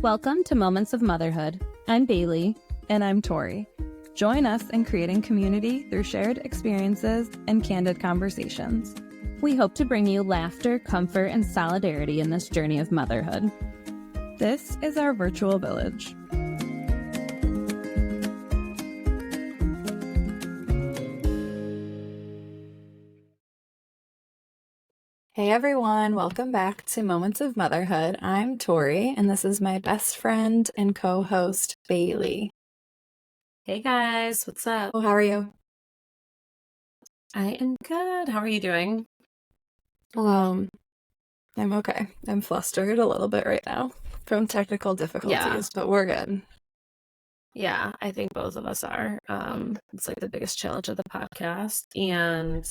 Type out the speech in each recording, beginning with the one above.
Welcome to Moments of Motherhood. I'm Bailey. And I'm Tori. Join us in creating community through shared experiences and candid conversations. We hope to bring you laughter, comfort, and solidarity in this journey of motherhood. This is our virtual village. Hey everyone, welcome back to Moments of Motherhood. I'm Tori, and this is my best friend and co-host, Bailey. Hey guys, what's up? Oh, how are you? I am good. How are you doing? I'm okay. I'm flustered a little bit right now from technical difficulties, but we're good. Yeah, I think both of us are. It's like the biggest challenge of the podcast. And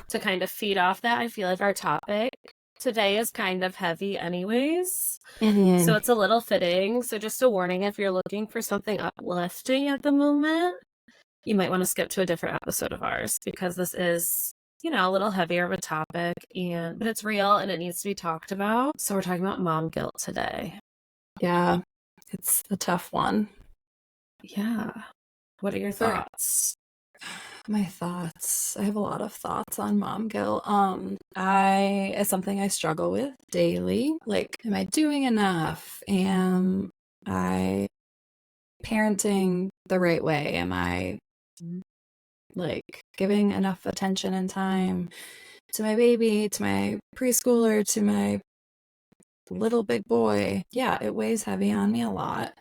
to kind of feed off that, I feel like our topic today is kind of heavy anyways. So it's a little fitting. So just a warning, if you're looking for something uplifting at the moment, you might want to skip to a different episode of ours because this is, a little heavier of a topic, but it's real and it needs to be talked about. So we're talking about mom guilt today. Yeah, it's a tough one. Yeah. What are your thoughts? My thoughts. I have a lot of thoughts on mom guilt. It's something I struggle with daily. Like, am I doing enough? Am I parenting the right way? Am I giving enough attention and time to my baby, to my preschooler, to my little big boy? Yeah, it weighs heavy on me a lot.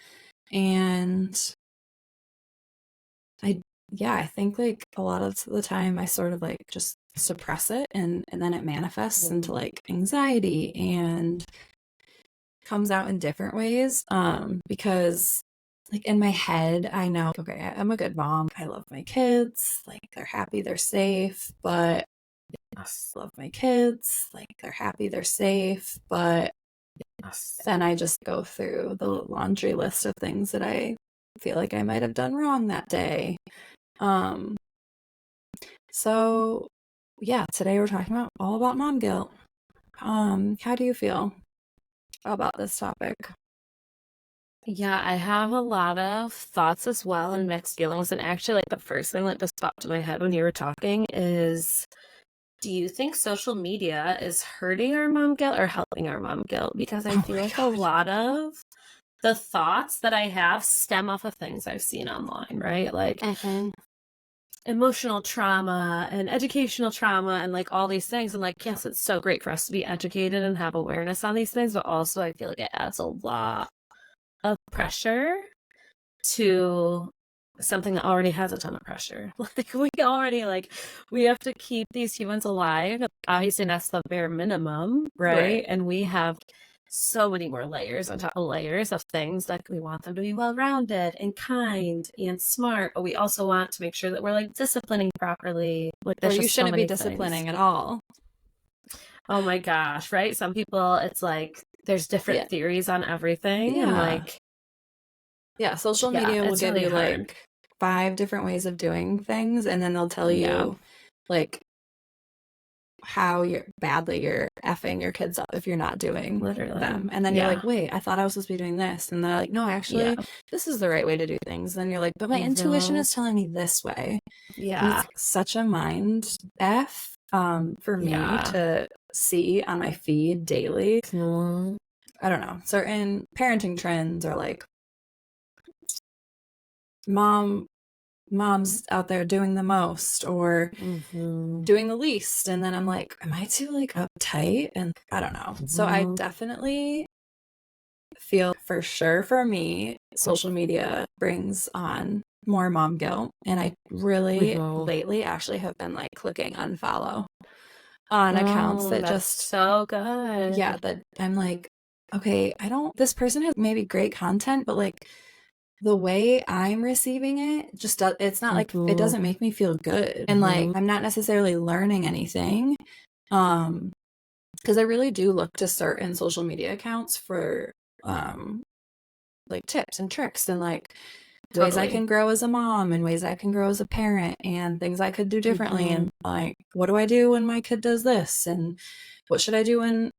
And I think a lot of the time I sort of just suppress it and then it manifests into anxiety and comes out in different ways. Because in my head, I know, okay, I'm a good mom. I love my kids. They're happy, they're safe, but I love my kids. They're happy, they're safe, but then I just go through the laundry list of things that I feel like I might have done wrong that day. So yeah, today we're talking all about mom guilt. How do you feel about this topic? Yeah, I have a lot of thoughts as well and mixed feelings. And actually, the first thing that just popped to my head when you were talking is, do you think social media is hurting our mom guilt or helping our mom guilt? Because I feel like a lot of the thoughts that I have stem off of things I've seen online, right? Emotional trauma and educational trauma and all these things. And yes, it's so great for us to be educated and have awareness on these things, but also I feel like it adds a lot of pressure to something that already has a ton of pressure. We have to keep these humans alive. Obviously, that's the bare minimum, right? And we have so many more layers on top of layers of things. We want them to be well-rounded and kind and smart, but we also want to make sure that we're disciplining properly. Or you shouldn't be disciplining at all. Oh my gosh, right? Some people, it's there's different theories on everything. Yeah. And social media will give you hard. 5 different ways of doing things, and then they'll tell you how badly you're effing your kids up if you're not doing them. And then you're like, wait, I thought I was supposed to be doing this. And they're like, no, actually, this is the right way to do things. Then you're like, but my intuition is telling me this way. Yeah. And it's such a mind F for me to see on my feed daily. I don't know. Certain parenting trends are mom's out there doing the most or doing the least, and then I'm like, am I too uptight? And I don't know. So I definitely feel, for sure, for me, social media brings on more mom guilt, and I really lately actually have been clicking unfollow on accounts that just so good. Yeah, that I'm okay, this person has maybe great content, but the way I'm receiving it it's not it doesn't make me feel good. And I'm not necessarily learning anything. Because I really do look to certain social media accounts for tips and tricks and ways I can grow as a mom and ways I can grow as a parent and things I could do differently. And what do I do when my kid does this? And what should I do when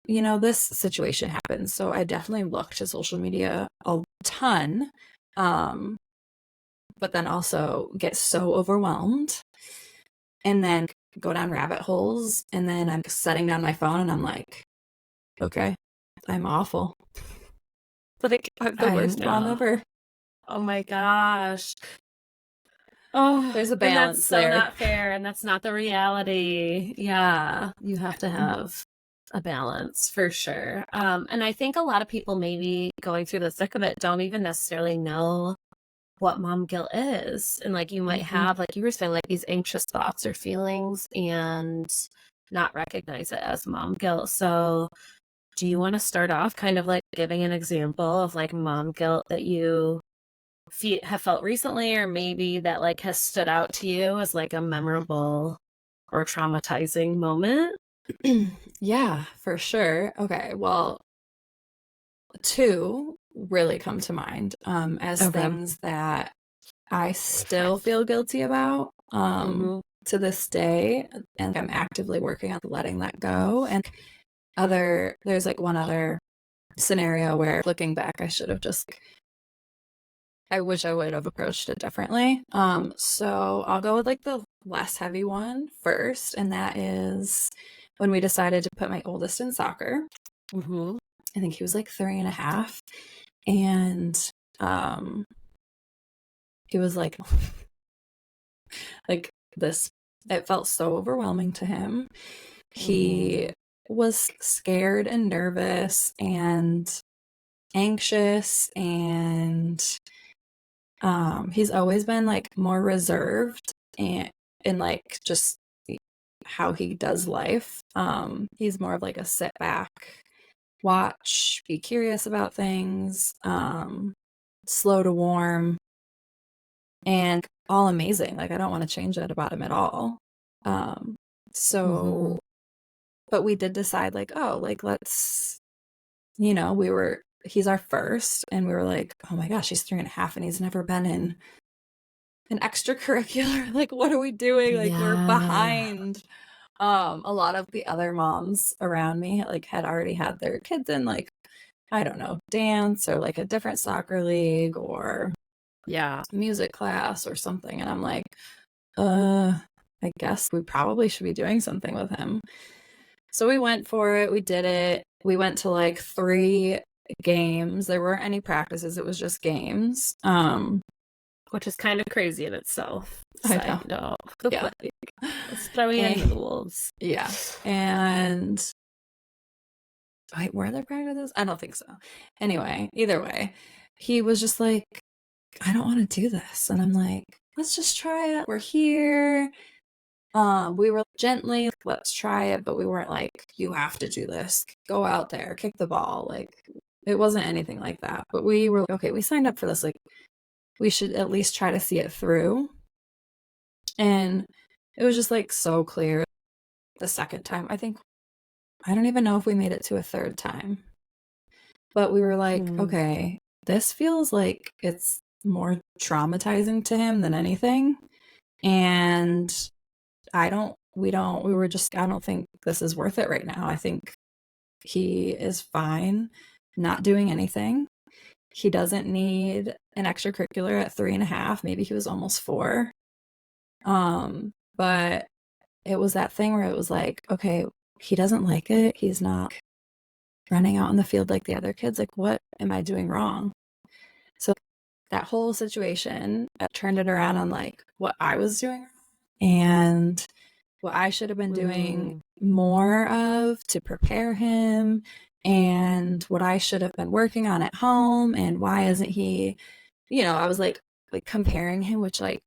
this situation happens. So I definitely look to social media a ton, but then also get so overwhelmed and then go down rabbit holes. And then I'm setting down my phone and I'm like, okay, I'm awful. Like, I'm the worst mom now. ever. Oh my gosh. Oh, There's a and that's balance so there. not fair, and that's not the reality. Yeah, you have to have a balance for sure. And I think a lot of people maybe going through the thick of it don't even necessarily know what mom guilt is. And like you might have, like you were saying, like these anxious thoughts or feelings and not recognize it as mom guilt. So do you want to start off kind of like giving an example of like mom guilt that you have felt recently, or maybe that like has stood out to you as like a memorable or traumatizing moment? Yeah, for sure. Okay, well, two really come to mind as things that I still feel guilty about to this day, and I'm actively working on letting that go. And there's like one other scenario where looking back, I wish I would have approached it differently. So I'll go with like the less heavy one first, and that is when we decided to put my oldest in soccer. I think he was like 3.5, and he was like this. It felt so overwhelming to him. He was scared and nervous and anxious, and he's always been like more reserved and in like just how he does life. He's more of like a sit back, watch, be curious about things, slow to warm, and all amazing. Like I don't want to change that about him at all. So but we did decide like, oh, like let's, he's our first, and we were like, oh my gosh, he's 3.5 and he's never been in an extracurricular. Like, what are we doing? Like, we're behind. A lot of the other moms around me like had already had their kids in like, I don't know, dance or like a different soccer league or music class or something. And I'm like, I guess we probably should be doing something with him. So we went for it. We did it. We went to like 3 games. There weren't any practices. It was just games. Which is kind of crazy in itself. I know. Yeah. Let's throw you into the wolves. Yeah. And wait, were there practices? I don't think so. Anyway, either way, he was just like, I don't want to do this. And I'm like, let's just try it. We're here. We were gently, let's try it, but we weren't like, you have to do this. Go out there, kick the ball. Like, it wasn't anything like that. But we were okay, we signed up for this. Like, we should at least try to see it through. And it was just like so clear the second time. I don't even know if we made it to a third time. But we were like, okay, this feels like it's more traumatizing to him than anything. And I don't think this is worth it right now. I think he is fine not doing anything. He doesn't need an extracurricular at 3.5. Maybe he was almost 4. But it was that thing where it was like, okay, he doesn't like it. He's not running out on the field like the other kids. Like, what am I doing wrong? So that whole situation turned it around on like what I was doing and what I should have been doing more of to prepare him, and what I should have been working on at home, and why isn't he, I was like comparing him, which like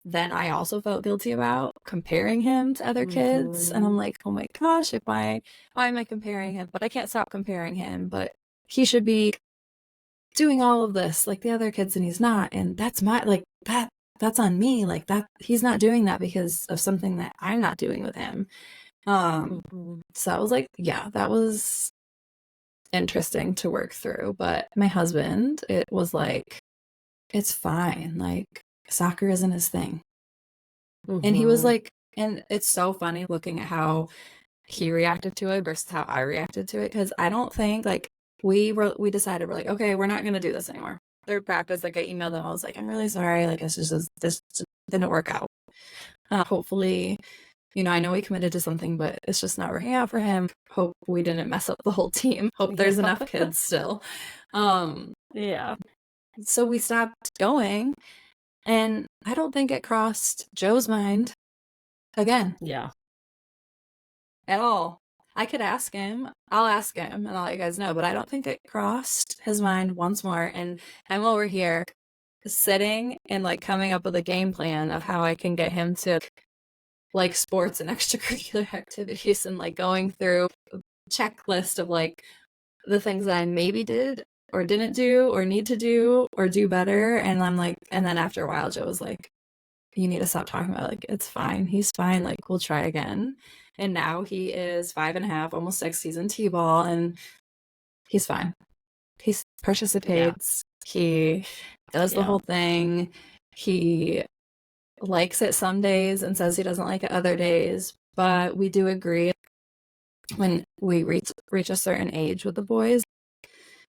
then I also felt guilty about comparing him to other kids. And I'm like, oh my gosh, why am I comparing him? But I can't stop comparing him. But he should be doing all of this like the other kids, and he's not. And that's that's on me. Like that, he's not doing that because of something that I'm not doing with him. So I was like, yeah, that was interesting to work through. But my husband, it was like, it's fine. Like, soccer isn't his thing. And he was like, and it's so funny looking at how he reacted to it versus how I reacted to it. Because I don't think like we decided we're like, okay, we're not gonna do this anymore. Third practice, like I emailed them, I was like, I'm really sorry, like this just didn't work out. Hopefully, you know, I know we committed to something, but it's just not working out for him. Hope we didn't mess up the whole team. Hope there's enough kids still. Yeah. So we stopped going, and I don't think it crossed Joe's mind again Yeah. at all. I could ask him. I'll ask him, and I'll let you guys know. But I don't think it crossed his mind once more. And I'm over here sitting and like coming up with a game plan of how I can get him to like sports and extracurricular activities, and like going through a checklist of like the things that I maybe did or didn't do or need to do or do better. And I'm like, and then after a while, Joe was like, you need to stop talking about it. Like, it's fine. He's fine. Like, we'll try again. And now he is 5.5, almost 6. He's in T-ball and he's fine. He participates. He does the whole thing. He likes it some days and says he doesn't like it other days. But we do agree when we reach a certain age with the boys,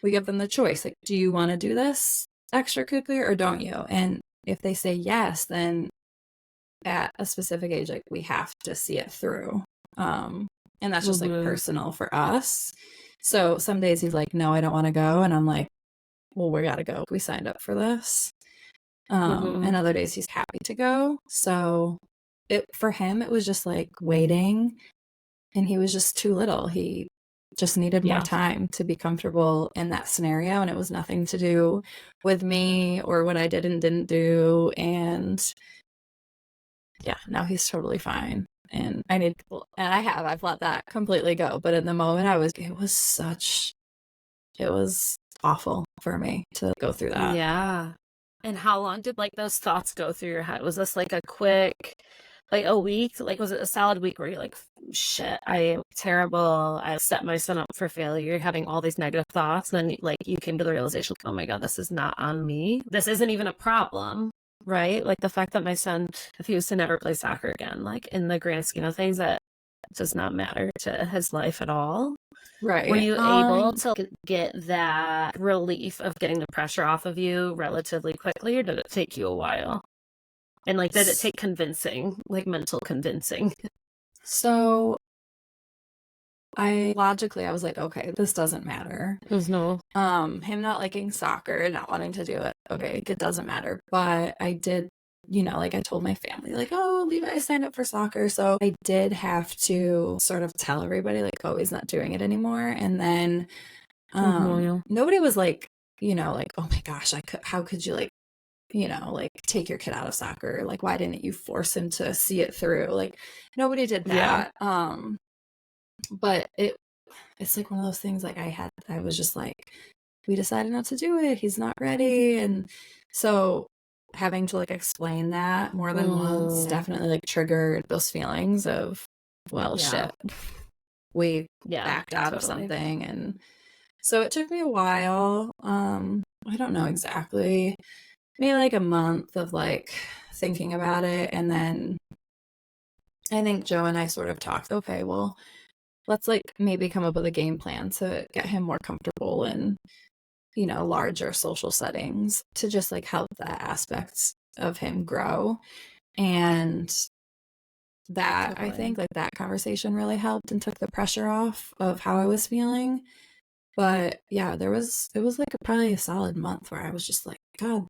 we give them the choice. Like, do you want to do this extracurricular or don't you? And if they say yes, then at a specific age, like we have to see it through. And that's just like personal for us. So some days he's like, no, I don't want to go. And I'm like, well, we got to go. We signed up for this. And other days he's happy to go. So for him, it was just like waiting, and he was just too little. He just needed more time to be comfortable in that scenario. And it was nothing to do with me or what I did and didn't do. And yeah, now he's totally fine. And I've let that completely go. But in the moment it was awful for me to go through that. Yeah. And how long did like those thoughts go through your head? Was this like a quick, like a week? Like, was it a solid week where you're like, shit, I am terrible. I set my son up for failure, having all these negative thoughts. And then like you came to the realization, oh my God, this is not on me. This isn't even a problem, right? Like the fact that my son, if he was to never play soccer again, like in the grand scheme of things, that does not matter to his life at all. Right. Were you able to get that relief of getting the pressure off of you relatively quickly, or did it take you a while? And like, did it take convincing, like mental convincing? So I was like, okay, this doesn't matter. There's no him not liking soccer, not wanting to do it. Okay, it doesn't matter. But I did, you know, like I told my family, like, oh, Levi signed up for soccer. So I did have to sort of tell everybody, like, oh, he's not doing it anymore. And then nobody was like, you know, like, oh my gosh, how could you like, you know, like take your kid out of soccer? Like, why didn't you force him to see it through? Like, nobody did that. But it's like one of those things like I was just like, we decided not to do it. He's not ready. And so having to like explain that more than once definitely like triggered those feelings of, well, shit, we backed out of something. And so it took me a while. I don't know exactly, maybe like a month of like thinking about it. And then I think Joe and I sort of talked, okay, well, let's like maybe come up with a game plan to get him more comfortable in, you know, larger social settings to just like help that aspect of him grow. And that I think like that conversation really helped and took the pressure off of how I was feeling. But yeah, it was like probably a solid month where I was just like, God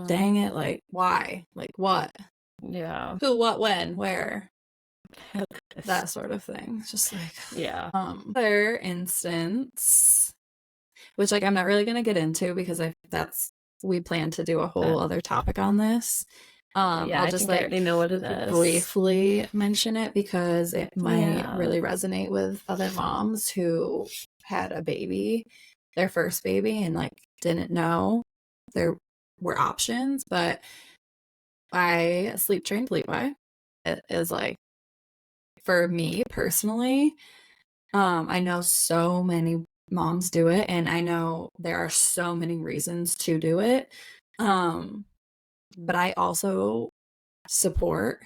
dang it, like why? Like what? Yeah. Who, what, when, where? That sort of thing. Just like other instance, which like I'm not really gonna get into because we plan to do a whole other topic on this. I'll just like I already know what it is. Briefly mention it because it might really resonate with other moms who had a baby, their first baby, and like didn't know there were options. But I sleep trained Levi. It is like, for me personally, I know so many moms do it, and I know there are so many reasons to do it. But I also support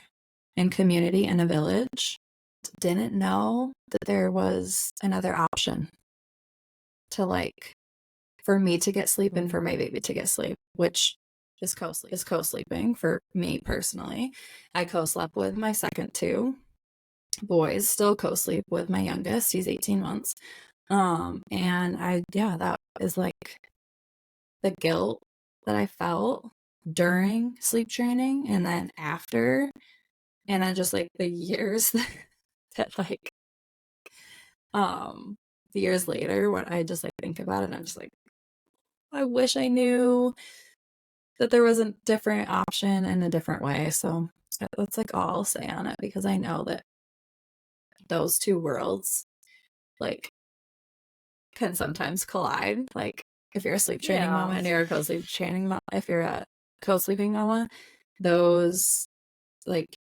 in community and a village. didn't know that there was another option to like for me to get sleep and for my baby to get sleep, which is co-sleeping for me personally. I co-slept with my second two boys, still co-sleep with my youngest. He's 18 months. And that is like the guilt that I felt during sleep training and then after, and then just like the years that like the years later when I just like think about it, I'm just like, I wish I knew that there was a different option and a different way. So that's like all I'll say on it, because I know that those two worlds like can sometimes collide. Like if you're a sleep training mama and you're a co-sleep training mama, if you're a co-sleeping mama, those like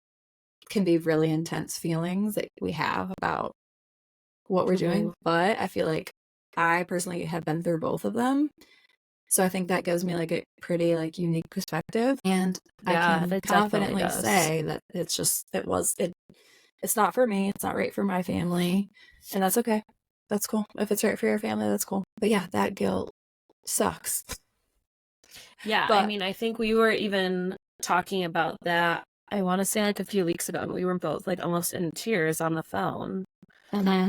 can be really intense feelings that we have about what we're doing. But I feel like I personally have been through both of them. So I think that gives me like a pretty like unique perspective. And I can confidently say that it's not for me. It's not right for my family. And that's okay. That's cool. If it's right for your family, that's cool. But yeah, that guilt sucks. Yeah. But, I mean, I think we were even talking about that, I want to say like a few weeks ago, and we were both like almost in tears on the phone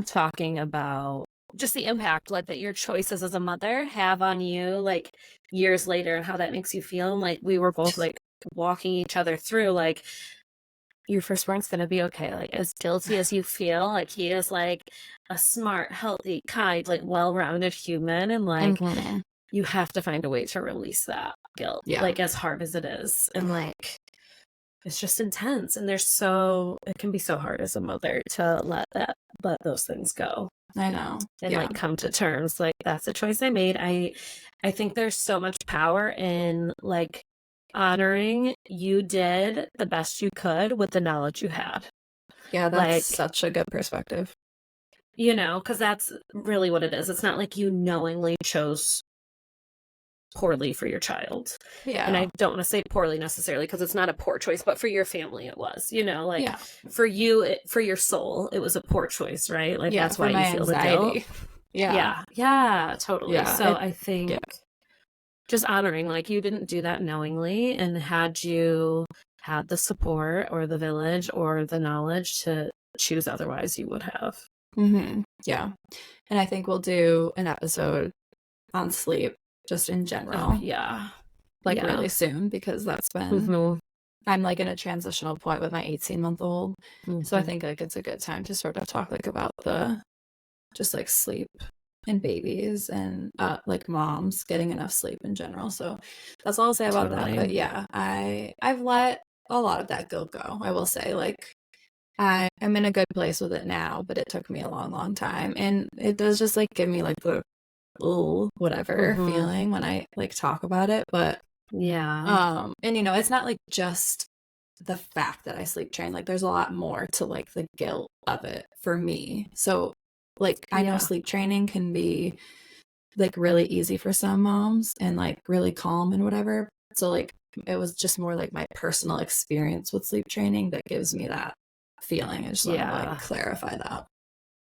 talking about just the impact like that your choices as a mother have on you like years later and how that makes you feel. And like we were both like walking each other through like your firstborn's gonna be okay. Like as guilty as you feel, like he is like a smart, healthy, kind, like well-rounded human, and like you have to find a way to release that guilt. Yeah. Like as hard as it is. And like it's just intense. And it can be so hard as a mother to let those things go. I know. And like come to terms. Like that's a choice I made. I think there's so much power in like honoring you did the best you could with the knowledge you had. Yeah, that's like, such a good perspective. You know, because that's really what it is. It's not like you knowingly chose poorly for your child. Yeah. And I don't want to say poorly necessarily because it's not a poor choice, but for your family it was, you know, like for you, for your soul, it was a poor choice, right? Like that's why you feel anxiety. The guilt. Yeah, totally. Yeah, so I think just honoring, like you didn't do that knowingly, and had you had the support or the village or the knowledge to choose otherwise, you would have. Yeah. And I think we'll do an episode on sleep just in general. Really soon, because that's been I'm like in a transitional point with my 18-month-old. So I think like it's a good time to sort of talk like about the just like sleep and babies and like moms getting enough sleep in general. So that's all I'll say about that. But yeah, I've let a lot of that guilt go. I will say, like, I am in a good place with it now, but it took me a long time, and it does just like give me like the whatever feeling when I like talk about it. But and you know, it's not like just the fact that I sleep train. Like there's a lot more to like the guilt of it for me. So like I know sleep training can be like really easy for some moms and like really calm and whatever. So like it was just more like my personal experience with sleep training that gives me that feeling. I just want to like clarify that.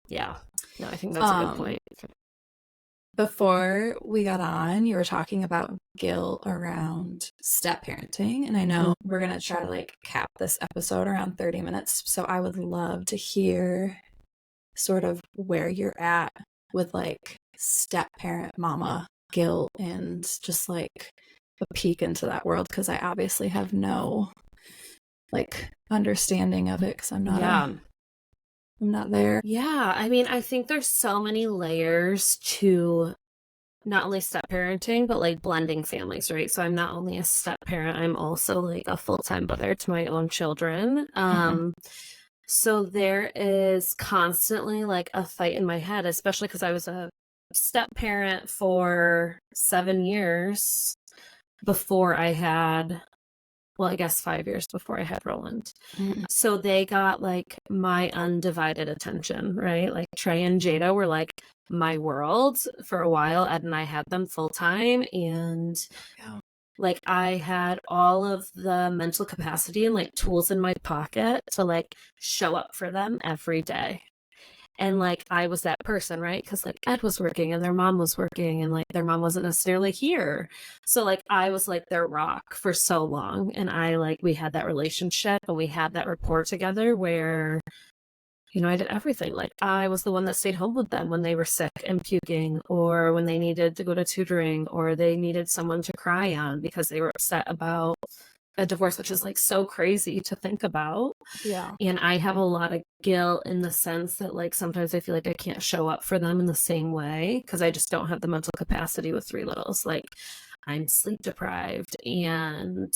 Yeah. No, I think that's a good point. Before we got on, you were talking about guilt around step parenting, and I know we're going to try to like cap this episode around 30 minutes. So I would love to hear sort of where you're at with like step parent mama guilt and just like a peek into that world, because I obviously have no like understanding of it because I'm not I'm not there. Yeah, I mean, I think there's so many layers to not only step parenting, but like blending families, right? So I'm not only a step parent, I'm also like a full-time mother to my own children. So there is constantly like a fight in my head, especially because I was a step parent for 7 years before I had, well, I guess 5 years before I had Roland. So they got like my undivided attention, right? Like Trey and Jada were like my world for a while. Ed and I had them full time, and like I had all of the mental capacity and like tools in my pocket to like show up for them every day. And like I was that person, right? Because like Ed was working and their mom was working and like their mom wasn't necessarily here. So like I was like their rock for so long. And I like we had that relationship and we had that rapport together where, you know, I did everything. Like I was the one that stayed home with them when they were sick and puking, or when they needed to go to tutoring, or they needed someone to cry on because they were upset about a divorce, which is like so crazy to think about. Yeah. And I have a lot of guilt in the sense that like sometimes I feel like I can't show up for them in the same way because I just don't have the mental capacity with three littles. Like I'm sleep deprived and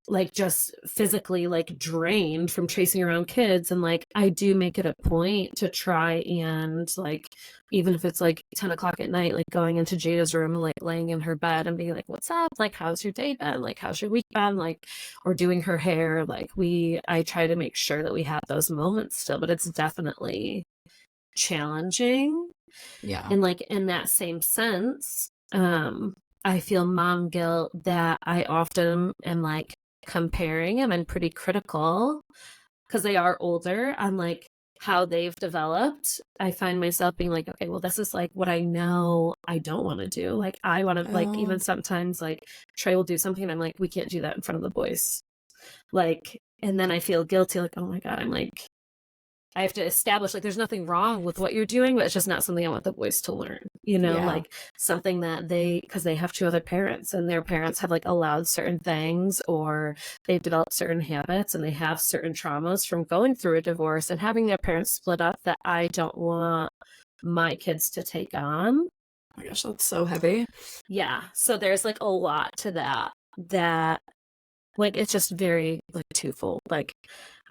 like just physically like drained from chasing around kids. And like I do make it a point to try and like, even if it's like 10 o'clock at night, like going into Jada's room, like laying in her bed and being like, what's up, like how's your day been, like how's your week been, like, or doing her hair. Like I try to make sure that we have those moments still, but it's definitely challenging. Yeah. And like in that same sense, I feel mom guilt that I often am like comparing them and pretty critical because they are older on like how they've developed. I find myself being like, okay, well, this is like what I know I don't want to do. Like I want to like even sometimes like Trey will do something and I'm like, we can't do that in front of the boys. Like, and then I feel guilty, like, oh my God, I'm like, I have to establish like there's nothing wrong with what you're doing, but it's just not something I want the boys to learn, you know, Yeah. like something that because they have two other parents and their parents have like allowed certain things, or they've developed certain habits and they have certain traumas from going through a divorce and having their parents split up that I don't want my kids to take on. Oh my gosh, that's so heavy. Yeah. So there's like a lot to that like it's just very like twofold. Like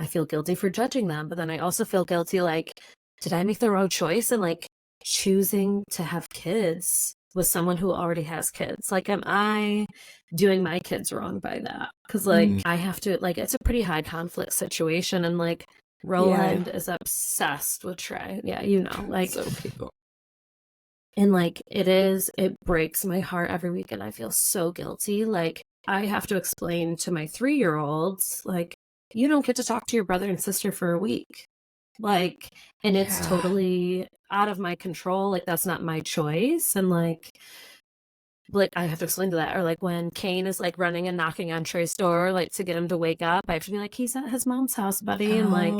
I feel guilty for judging them, but then I also feel guilty like, did I make the wrong choice in like choosing to have kids with someone who already has kids? Like am I doing my kids wrong by that? Because like I have to, like it's a pretty high conflict situation, and like Roland is obsessed with Trey. Yeah, you know, like so cute. And like it breaks my heart every week, and I feel so guilty. Like I have to explain to my 3-year-olds, like, you don't get to talk to your brother and sister for a week. Like, and it's totally out of my control. Like, that's not my choice. And like I have to explain to that. Or like when Kane is like running and knocking on Trey's door, like to get him to wake up, I have to be like, he's at his mom's house, buddy. And like,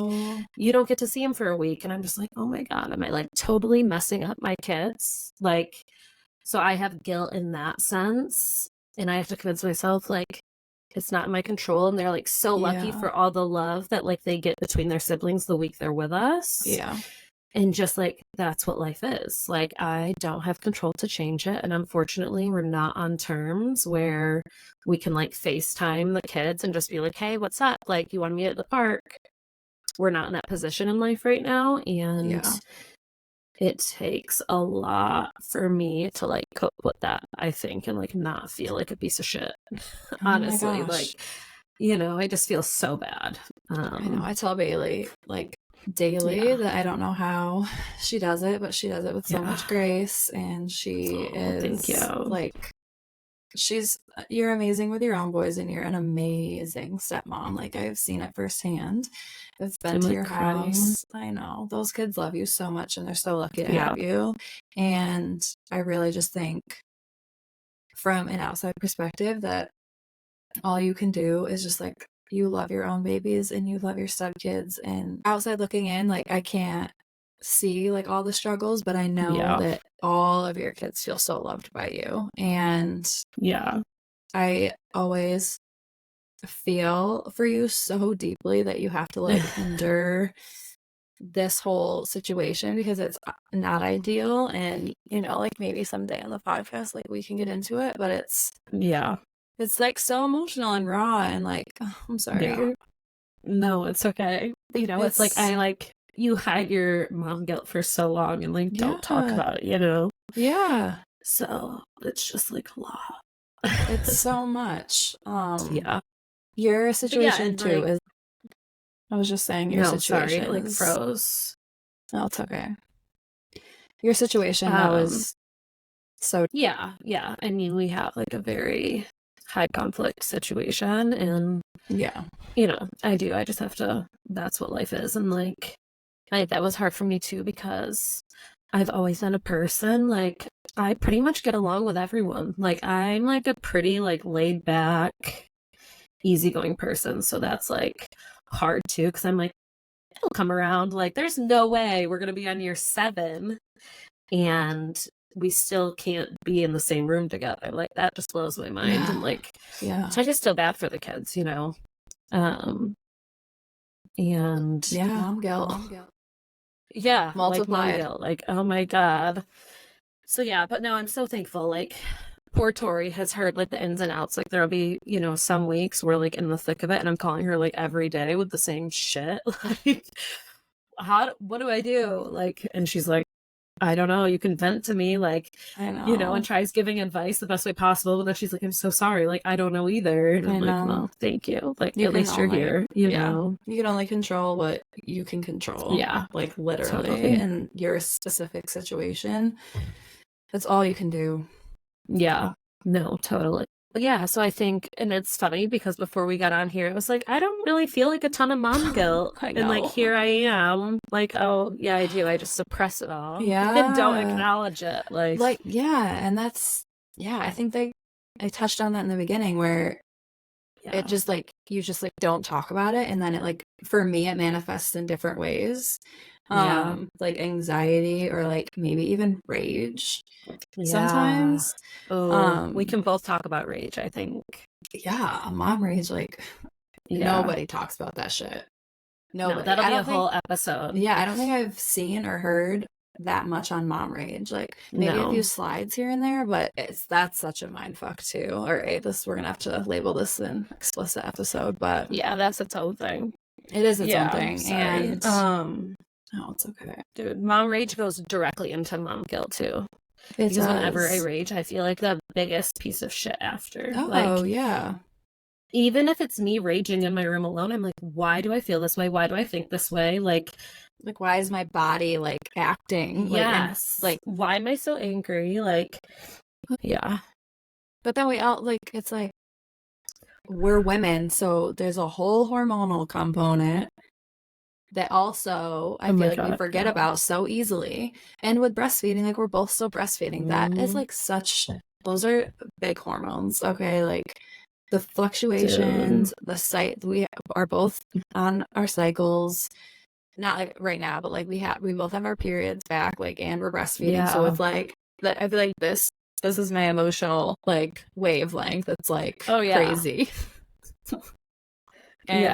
you don't get to see him for a week. And I'm just like, oh my God, am I like totally messing up my kids? Like, so I have guilt in that sense. And I have to convince myself, like, it's not in my control. And they're like so lucky for all the love that like they get between their siblings the week they're with us. Yeah. And just like, that's what life is. Like, I don't have control to change it. And unfortunately, we're not on terms where we can like FaceTime the kids and just be like, hey, what's up? Like, you want to meet at the park? We're not in that position in life right now. And it takes a lot for me to like cope with that, I think, and like not feel like a piece of shit. Honestly, like, you know, I just feel so bad. I know. I tell Bailey like daily that I don't know how she does it, but she does it with so much grace, and she is like, you're amazing with your own boys, and you're an amazing stepmom. Like I've seen it firsthand. I've been to your house. I know those kids love you so much, and they're so lucky to have you. And I really just think from an outside perspective that all you can do is just like, you love your own babies and you love your stepkids, and outside looking in, like I can't see like all the struggles, but I know that all of your kids feel so loved by you. And I always feel for you so deeply that you have to like endure this whole situation, because it's not ideal. And you know, like maybe someday on the podcast like we can get into it, but it's like so emotional and raw, and like, oh, I'm sorry. No, it's okay. You know, it's like I like, you hide your mom guilt for so long and like don't talk about it, you know? Yeah. So it's just like a lot. It's so much. Your situation too is, I was just saying your situation like froze. No, it's okay. Your situation though is So Yeah. I mean, we have like a very high conflict situation, and yeah. I just have to, that's what life is. And like, that was hard for me too, because I've always been a person, like, I pretty much get along with everyone. Like, I'm like a pretty like laid back, easygoing person. So that's like hard too, because I'm like, it'll come around. Like, there's no way we're gonna be on year 7 and we still can't be in the same room together. Like, that just blows my mind. Yeah. And like, Yeah. so I just feel bad for the kids, and Yeah. Mom guilt. yeah, Multiplied. like mom guilt, like, oh my God. So yeah, but no, I'm so thankful. Like, poor Tori has heard like the ins and outs. Like, there'll be, some weeks we're like in the thick of it and I'm calling her like every day with the same shit. Like, what do I do? Like, and she's like, I don't know, you can vent to me, like, I know. and tries giving advice the best way possible. But then she's like, I'm so sorry. Like, I don't know either. And I'm like, well, thank you. Like, at least you're here, you know? You can only control what you can control. Yeah. Like, literally. Totally. In your specific situation, that's all you can do. Yeah. No, totally. But yeah, so I think, and it's funny because before we got on here, it was like, I don't really feel like a ton of mom guilt. I know. And like, here I am, like, oh, yeah, I do. I just suppress it all. Yeah. And don't acknowledge it. Like, yeah. And that's, I think I touched on that in the beginning where it just like, you just like don't talk about it. And then it like, for me, it manifests in different ways. Like anxiety or like maybe even rage sometimes. We can both talk about rage, I think. Yeah, mom rage, like nobody talks about that shit. Nobody. No, that'll be a whole episode. Yeah, I don't think I've seen or heard that much on mom rage. Like maybe a few slides here and there, but that's such a mind fuck too. All right, we're gonna have to label this an explicit episode, but yeah, that's its own thing. It is its own thing. Sorry. And it's okay. Dude, mom rage goes directly into mom guilt too. Because whenever I rage, I feel like the biggest piece of shit after. Oh, yeah. Even if it's me raging in my room alone, I'm like, why do I feel this way? Why do I think this way? Like, why is my body like acting? Yes. Like, why am I so angry? Like, yeah. But then we all like, it's like, we're women, so there's a whole hormonal component that also I feel like we forget about so easily. And with breastfeeding, like we're both still breastfeeding. That is like those are big hormones. Okay. Like the fluctuations, we are both on our cycles. Not like right now, but like we both have our periods back, like, and we're breastfeeding. Yeah. So it's like that. I feel like this is my emotional like wavelength. It's like crazy. And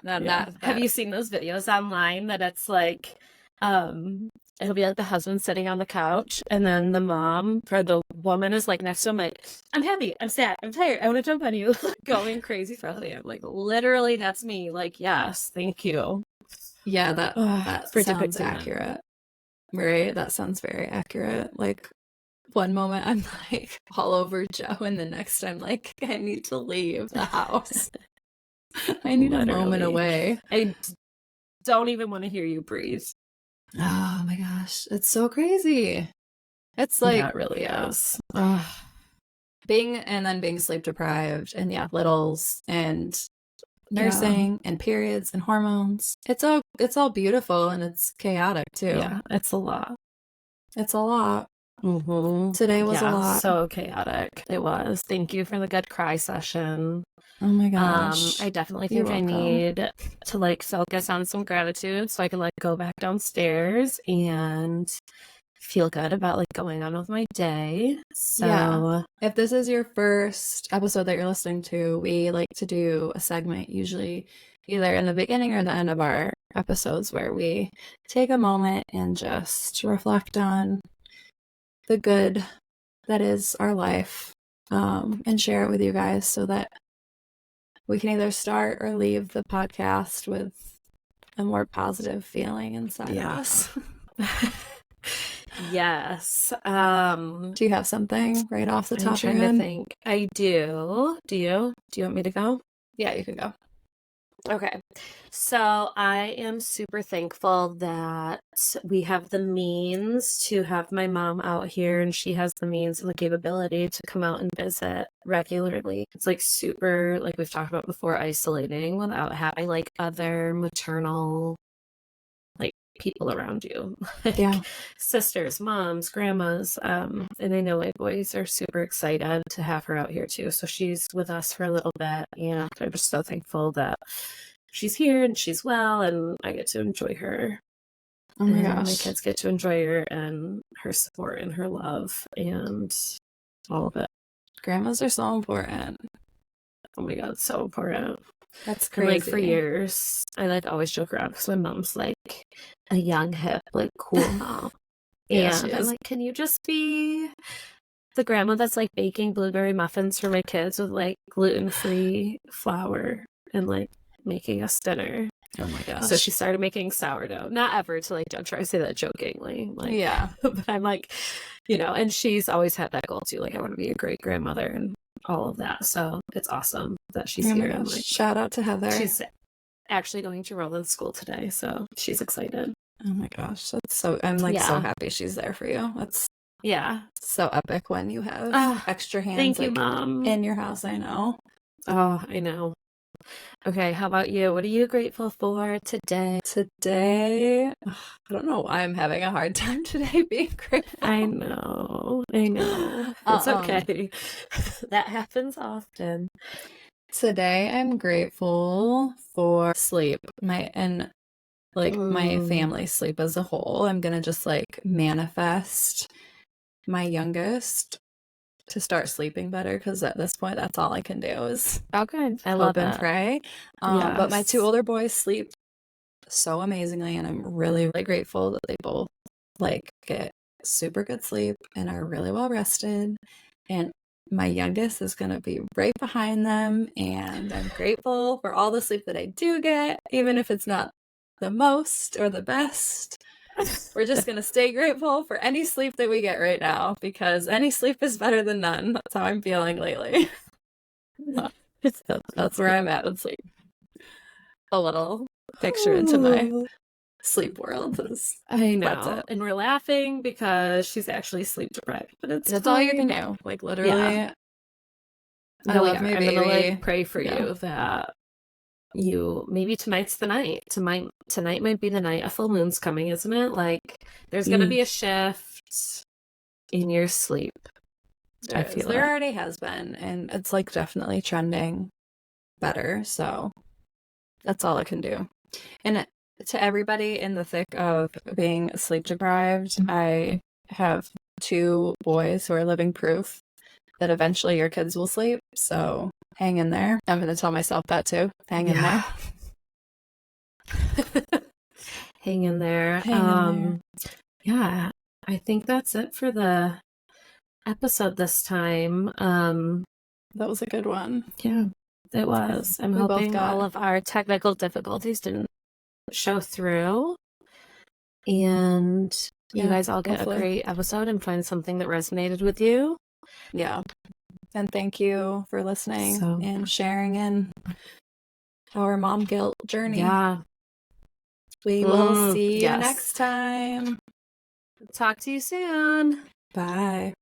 that have you seen those videos online that it's like it'll be like the husband sitting on the couch and then the mom or the woman is like next to him like, I'm happy, I'm sad, I'm tired, I want to jump on you, going crazy for the I'm like, literally that's me. Like, yes, thank you. Yeah, that sounds accurate. Right? That sounds very accurate. Like one moment I'm like all over Joe and the next I'm like, I need to leave the house. I need a moment away. I don't even want to hear you breathe. Oh my gosh. It's so crazy. It's like, it really is. Being sleep deprived and littles and nursing and periods and hormones. It's all beautiful and it's chaotic too. Yeah, it's a lot. It's a lot. Mm-hmm. Today was a lot. So chaotic. It was. Thank you for the good cry session. Oh my gosh. I definitely think I need to like focus on some gratitude so I can like go back downstairs and feel good about like going on with my day. So if this is your first episode that you're listening to, we like to do a segment usually either in the beginning or the end of our episodes where we take a moment and just reflect on the good that is our life, and share it with you guys so that we can either start or leave the podcast with a more positive feeling inside of us. Yes. Do you have something right off the top of your head? I think I do. Do you want me to go? Yeah, you can go. Okay. So I am super thankful that we have the means to have my mom out here, and she has the means and the capability to come out and visit regularly. It's like super, like we've talked about before, isolating without having like other maternal like people around you. Like Yeah. sisters, moms, grandmas. And I know my boys are super excited to have her out here too. So she's with us for a little bit, and I'm just so thankful that she's here and she's well, and I get to enjoy her. Oh my And my gosh. kids get to enjoy her and her support and her love and all of it. Grandmas are so important. Oh my God, it's so important. That's And crazy. like for years, I like always joke around because my mom's like a young, hip, like cool mom. Yeah, she And I'm is. like, can you just be the grandma that's like baking blueberry muffins for my kids with like gluten-free flour and like making us dinner? Oh my gosh. So she started making sourdough. Not ever to like don't try to say that jokingly. Like, yeah. but I'm like, you know, and she's always had that goal too. Like, I want to be a great grandmother and all of that. So it's awesome that she's Oh my here. And gosh. like, Shout out to Heather. she's actually going to Roland school today, so she's excited. Oh my gosh. That's so, I'm like so Yeah. happy she's there for you. That's Yeah. so epic when you have extra hands Thank you, like, Mom. in your house. I know. Oh, I know. Okay, how about you? What are you grateful for today? Today, I don't know why I'm having a hard time today being grateful. I know. It's okay. That happens often. Today, I'm grateful for sleep. My family's sleep as a whole. I'm gonna just like manifest my youngest to start sleeping better, because at this point, that's all I can do is Okay, I love hope and it. pray. But my Yes. 2 older boys sleep so amazingly, and I'm really, really grateful that they both like get super good sleep and are really well rested. And my youngest is going to be right behind them, and I'm grateful for all the sleep that I do get, even if it's not the most or the best. We're just going to stay grateful for any sleep that we get right now, because any sleep is better than none. That's how I'm feeling lately. That's where I'm at with sleep. A little picture into my sleep world. I know. That's it. And we're laughing because she's actually sleep deprived. But That's all you can do. Like, literally, Yeah. I love my I'm baby. gonna like pray for Yeah. you that you maybe tonight's the night. Tonight might be the night. A full moon's coming, isn't it? Like there's gonna be a shift in your sleep. I feel there it. already has been, and it's like definitely trending better. So that's all I can do. And to everybody in the thick of being sleep deprived, I have 2 boys who are living proof that eventually your kids will sleep. So hang in there. I'm going to tell myself that too. Hang in there. Hang in there. Hang in there. Yeah, I think that's it for the episode this time. That was a good one. Yeah, it was. I'm We both hoping got- all of our technical difficulties didn't show through. And you guys all get hopefully. a great episode and find something that resonated with you. Yeah. And thank you for listening and sharing in our mom guilt journey. Yeah. We will see you next time. Talk to you soon. Bye.